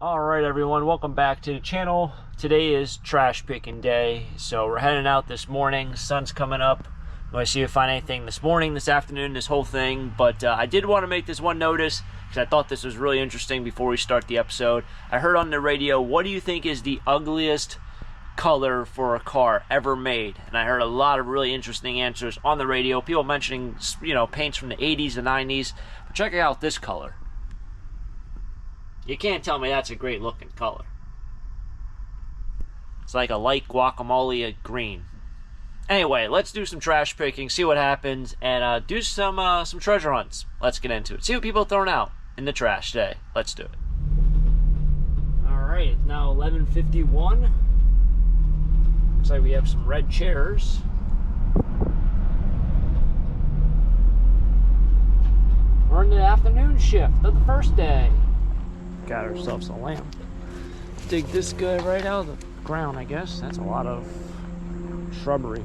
Alright everyone, welcome back to the channel. Today is trash picking day, so we're heading out this morning. Sun's coming up. I'm going to see if I find anything this morning, this afternoon, this whole thing. But I did want to make this one notice because I thought this was really interesting before we start the episode. I heard on the radio, what do you think is the ugliest color for a car ever made? And I heard a lot of really interesting answers on the radio. People mentioning, paints from the 80s and 90s. But check out this color. You can't tell me that's a great looking color. It's like a light guacamole green. Anyway, let's do some trash picking, see what happens, and do some treasure hunts. Let's get into it. See what people are throwing out in the trash today. Let's do it. Alright, it's now 11:51. Looks like we have some red chairs. We're in the afternoon shift of the first day. Got ourselves a lamp. Dig this guy right out of the ground, I guess. That's a lot of shrubbery.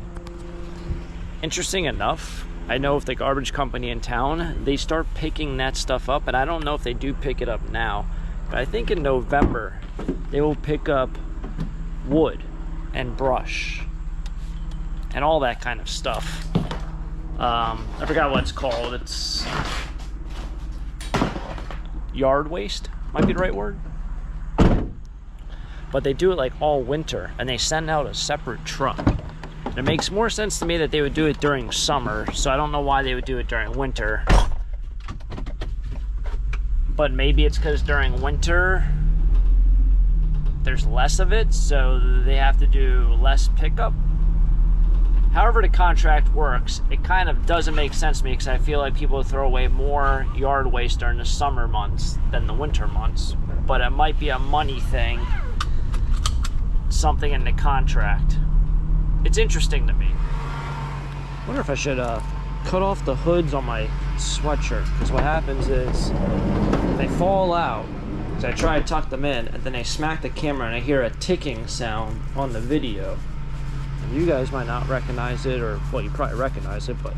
Interesting enough, I know if the garbage company in town, they start picking that stuff up, and I don't know if they do pick it up now, but I think in November they will pick up wood and brush and all that kind of stuff. I forgot what it's called. It's yard waste. Might be the right word. But they do it like all winter, and they send out a separate truck. And it makes more sense to me that they would do it during summer, so I don't know why they would do it during winter. But maybe it's because during winter there's less of it, so they have to do less pickup. However the contract works, it kind of doesn't make sense to me because I feel like people throw away more yard waste during the summer months than the winter months. But it might be a money thing, something in the contract. It's interesting to me. I wonder if I should cut off the hoods on my sweatshirt, because what happens is they fall out. So I try to tuck them in, and then I smack the camera and I hear a ticking sound on the video. You guys might not recognize it, or, well, you probably recognize it, but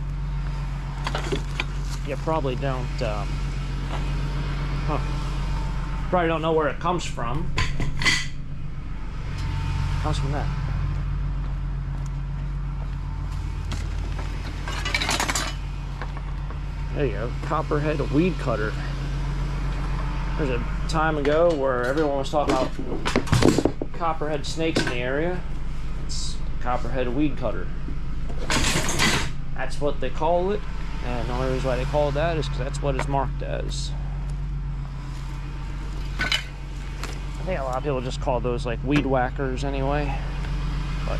you probably don't, probably don't know where it comes from. It comes from that. There you go, copperhead weed cutter. There's a time ago where everyone was talking about copperhead snakes in the area. Copperhead weed cutter. That's what they call it, and the only reason why they call it that is because that's what it's marked as. I think a lot of people just call those like weed whackers anyway, but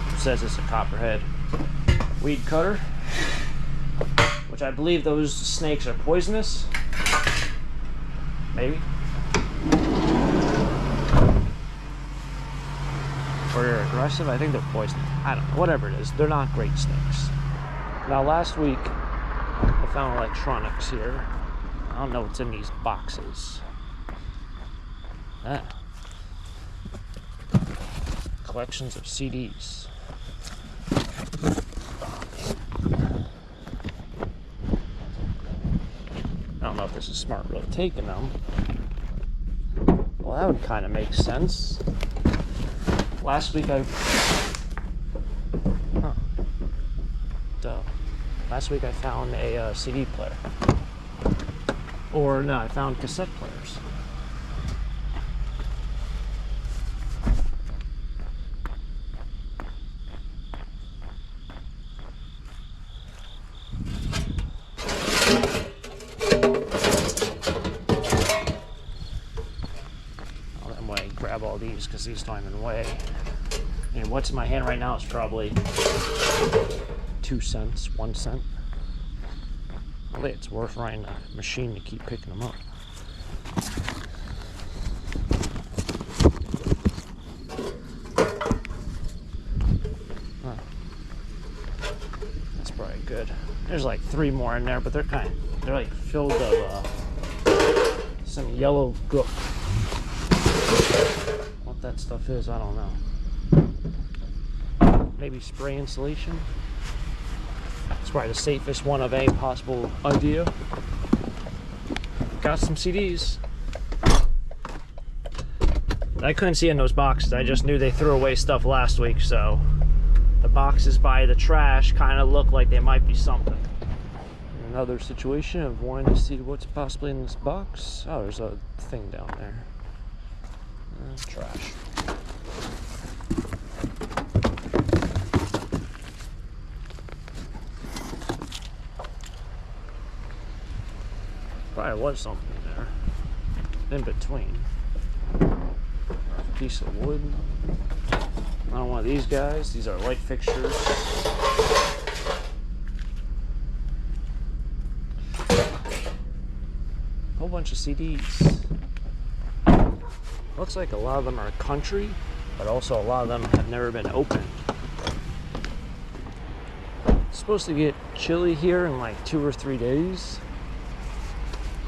it says it's a copperhead weed cutter, which I believe those snakes are poisonous. Maybe. Or they're aggressive. I think they're poisonous. I don't know. Whatever it is, they're not great snakes. Now, last week I found electronics here. I don't know what's in these boxes. Collections of CDs. I don't know if this is smart, really taking them. Well, that would kind of make sense. Last week Last week I found a CD player. Or no, I found cassette players. I'm going to grab all these because these don't even weigh. And what's in my hand right now is probably 2 cents, 1 cent. I think it's worth running a machine to keep picking them up. That's probably good. There's like 3 more in there, but they're like filled of some yellow gook. What that stuff is, I don't know. Maybe spray insulation. It's probably the safest one of any possible idea. Got some CDs. I couldn't see in those boxes. I just knew they threw away stuff last week, so the boxes by the trash kind of look like they might be something. Another situation of wanting to see what's possibly in this box. Oh, there's a thing down there. Trash. Probably was something there in between. Piece of wood. I don't want these guys. These are light fixtures. Whole bunch of CDs. Looks like a lot of them are country, but also a lot of them have never been opened. It's supposed to get chilly here in like 2 or 3 days.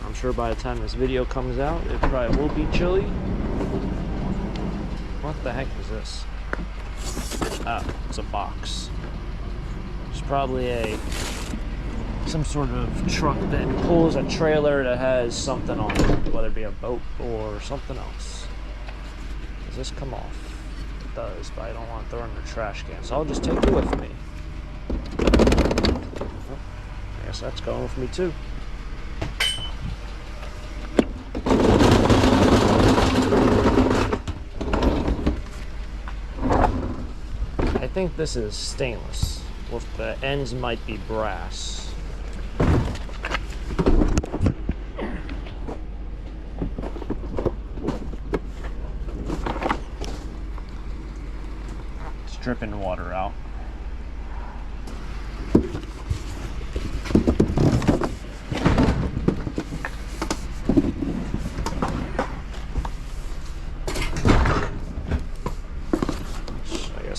I'm sure by the time this video comes out, it probably will be chilly. What the heck is this? Oh, it's a box. It's probably some sort of truck that pulls a trailer that has something on it, whether it be a boat or something else. Does this come off? It does, but I don't want to throw it in the trash can, so I'll just take it with me. Oh, I guess that's going with me too. I think this is stainless, with the ends might be brass. It's dripping water out.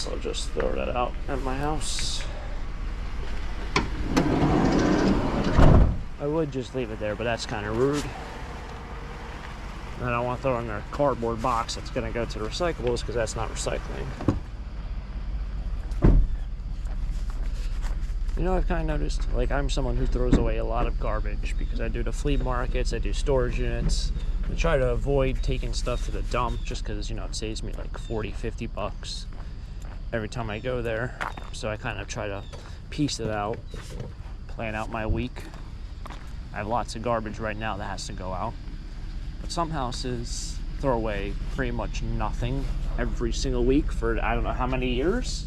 I'll just throw that out at my house. I would just leave it there, but that's kind of rude. I don't want to throw it in a cardboard box that's going to go to the recyclables, because that's not recycling. You know, I've kind of noticed, like, I'm someone who throws away a lot of garbage because I do the flea markets, I do storage units. I try to avoid taking stuff to the dump just because, you know, it saves me like 40, 50 bucks every time I go there. So I kind of try to piece it out, plan out my week. I have lots of garbage right now that has to go out. But some houses throw away pretty much nothing every single week for I don't know how many years.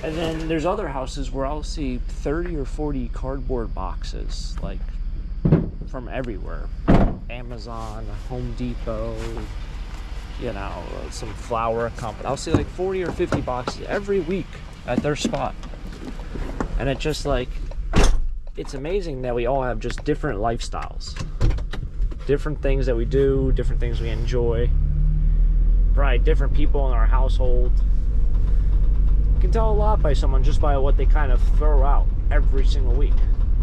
And then there's other houses where I'll see 30 or 40 cardboard boxes, like from everywhere. Amazon, Home Depot, you know, some flower company. I'll see like 40 or 50 boxes every week at their spot. And it's just like, it's amazing that we all have just different lifestyles. Different things that we do, different things we enjoy. Probably different people in our household. You can tell a lot by someone just by what they kind of throw out every single week.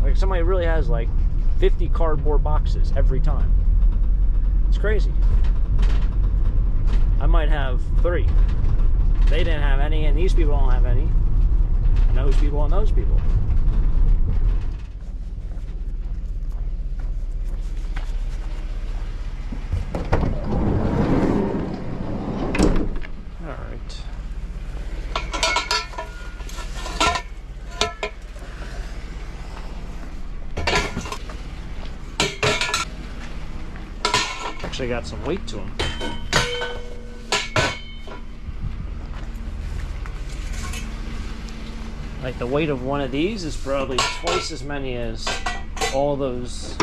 Like somebody really has like 50 cardboard boxes every time. It's crazy. I might have 3. They didn't have any, and these people don't have any. And those people and those people. Alright. Actually got some weight to them. Like the weight of one of these is probably twice as many as all those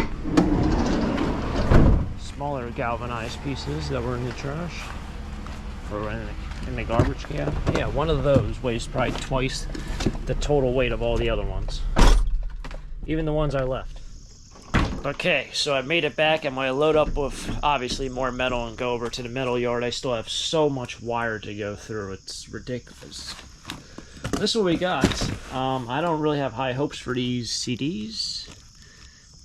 smaller galvanized pieces that were in the trash or in the garbage can. Yeah, one of those weighs probably twice the total weight of all the other ones, even the ones I left. Okay, so I made it back. I'm going to load up with obviously more metal and go over to the metal yard. I still have so much wire to go through, it's ridiculous. This is what we got. I don't really have high hopes for these CDs.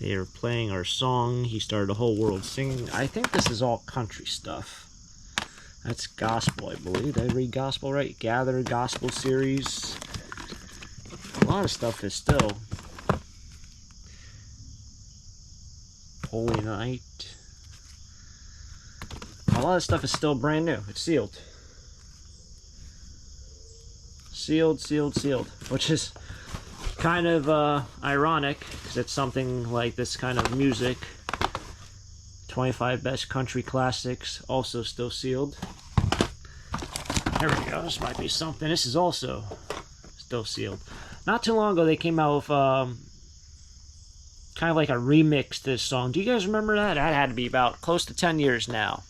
They are playing our song, He Started the Whole World Singing. I think this is all country stuff. That's gospel, I believe. Did I read gospel right? Gather Gospel Series. A lot of stuff is still Holy Night. A lot of stuff is still brand new. It's sealed. Sealed, sealed, sealed. Which is kind of ironic, because it's something like this kind of music. 25 best country classics, also still sealed. There we go. This might be something. This is also still sealed. Not too long ago, they came out with kind of like a remix to this song. Do you guys remember that? That had to be about close to 10 years now.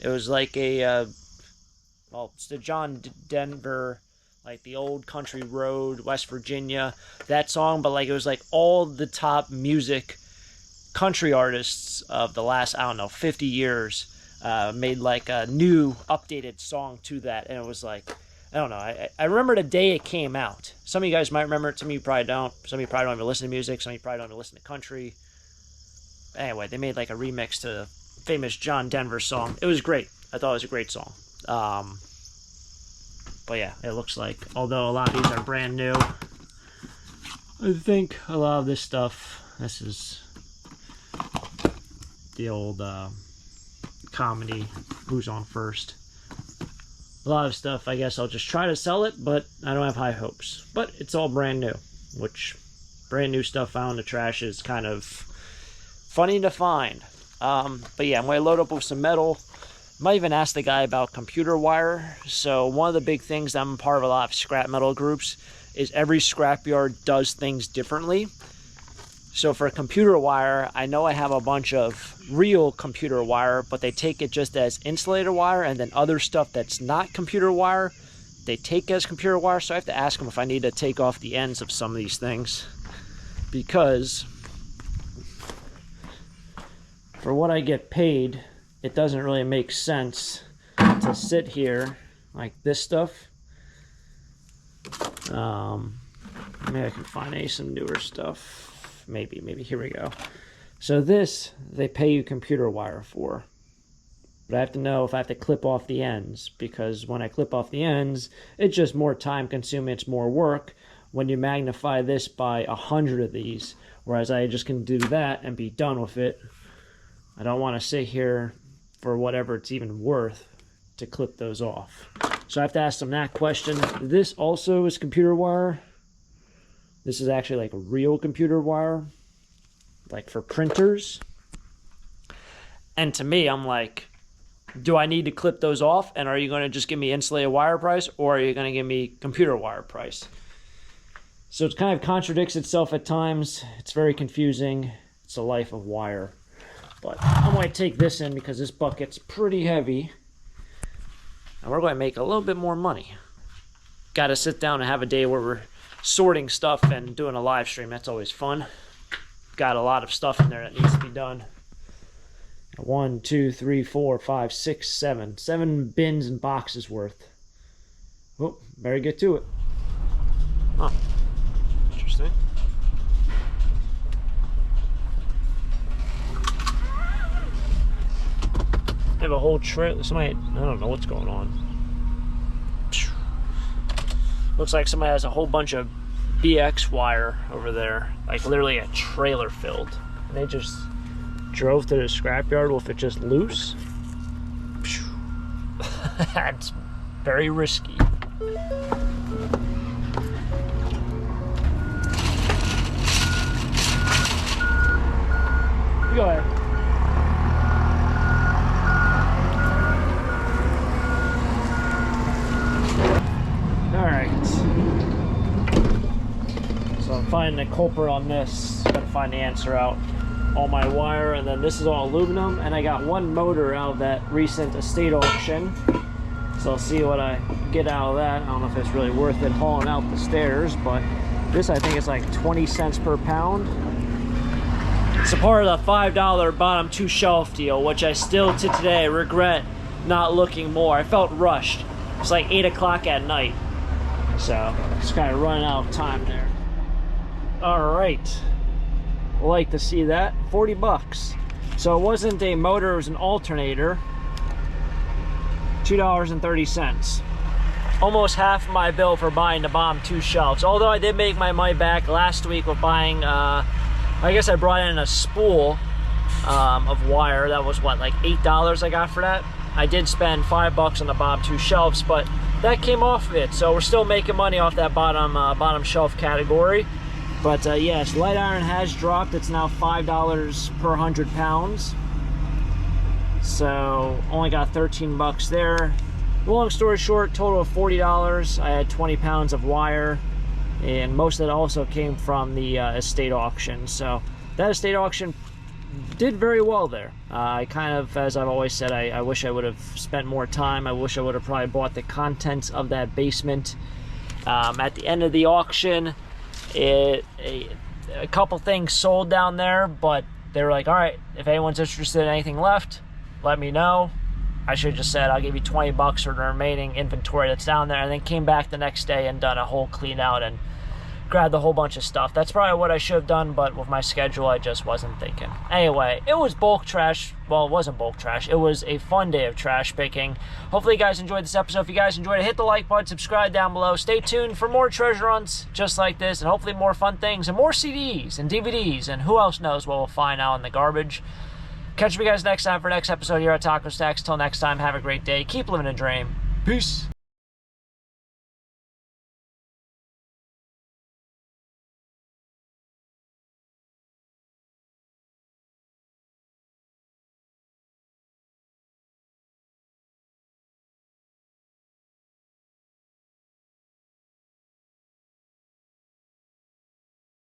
It was like a, well, it's the John Denver, like the old country road, West Virginia, that song, but like it was like all the top music country artists of the last, I don't know, 50 years made like a new updated song to that. And it was like, I don't know, I remember the day it came out. Some of you guys might remember it, some of you probably don't. Some of you probably don't even listen to music, some of you probably don't even listen to country. Anyway, they made like a remix to the famous John Denver song. It was great. I thought it was a great song. But yeah, it looks like, although a lot of these are brand new, I think a lot of this stuff, this is the old comedy, Who's on First. A lot of stuff, I guess I'll just try to sell it, but I don't have high hopes. But it's all brand new, which brand new stuff found in the trash is kind of funny to find. But yeah, I'm going to load up with some metal. Might even ask the guy about computer wire. So one of the big things, I'm part of a lot of scrap metal groups, is every scrapyard does things differently. So for computer wire, I know I have a bunch of real computer wire, but they take it just as insulator wire, and then other stuff that's not computer wire, they take as computer wire. So I have to ask them if I need to take off the ends of some of these things, because for what I get paid, it doesn't really make sense to sit here like this stuff. Maybe I can find some newer stuff. Maybe here we go. So this, they pay you computer wire for. But I have to know if I have to clip off the ends, because when I clip off the ends, it's just more time consuming, it's more work. When you magnify this by 100 of these, whereas I just can do that and be done with it. I don't want to sit here for whatever it's even worth to clip those off. So I have to ask them that question. This also is computer wire. This is actually like real computer wire, like for printers. And to me, I'm like, do I need to clip those off? And are you going to just give me insulated wire price, or are you going to give me computer wire price? So it kind of contradicts itself at times. It's very confusing. It's a life of wire. But I'm going to take this in because this bucket's pretty heavy. And we're going to make a little bit more money. Got to sit down and have a day where we're sorting stuff and doing a live stream. That's always fun. Got a lot of stuff in there that needs to be done. 1, 2, 3, 4, 5, 6, 7. 7 bins and boxes worth. Oh, better get to it. Huh. Interesting. They have a whole trailer. Somebody, I don't know what's going on. Looks like somebody has a whole bunch of BX wire over there, like literally a trailer filled. And they just drove to the scrapyard with it just loose. That's very risky. Go ahead. So I'm finding the culprit on this. Gotta find the answer out. All my wire, and then this is all aluminum, and I got one motor out of that recent estate auction. So I'll see what I get out of that. I don't know if it's really worth it hauling out the stairs, but this I think is like 20 cents per pound. It's a part of the $5 bottom 2 shelf deal, which I still to today regret not looking more. I felt rushed. It's like 8 o'clock at night. So just kind of running out of time there. All right, like to see that. 40 bucks. So it wasn't a motor, it was an alternator. $2.30. Almost half my bill for buying the bottom 2 shelves. Although I did make my money back last week with buying, I guess I brought in a spool of wire. That was what, like $8 I got for that? I did spend $5 on the bottom 2 shelves, but that came off of it, so we're still making money off that bottom shelf category. But yes, light iron has dropped. It's now $5 per 100 pounds. So only got 13 bucks there. Long story short, total of $40. I had 20 pounds of wire, and most of it also came from the estate auction. So that estate auction did very well there. I kind of, as I've always said, I wish I would have spent more time. I wish I would have probably bought the contents of that basement. At the end of the auction, a couple things sold down there, but they were like, all right, if anyone's interested in anything left, let me know. I should have just said, I'll give you 20 bucks for the remaining inventory that's down there, and then came back the next day and done a whole clean out and grabbed a whole bunch of stuff. That's probably what I should have done, but with my schedule, I just wasn't thinking. Anyway, it was bulk trash. Well, it wasn't bulk trash. It was a fun day of trash picking. Hopefully you guys enjoyed this episode. If you guys enjoyed it, hit the like button, subscribe down below. Stay tuned for more treasure hunts just like this, and hopefully more fun things, and more CDs and DVDs, and who else knows what we'll find out in the garbage. Catch you guys next time for the next episode here at Taco Stacks. Till next time, have a great day. Keep living a dream. Peace.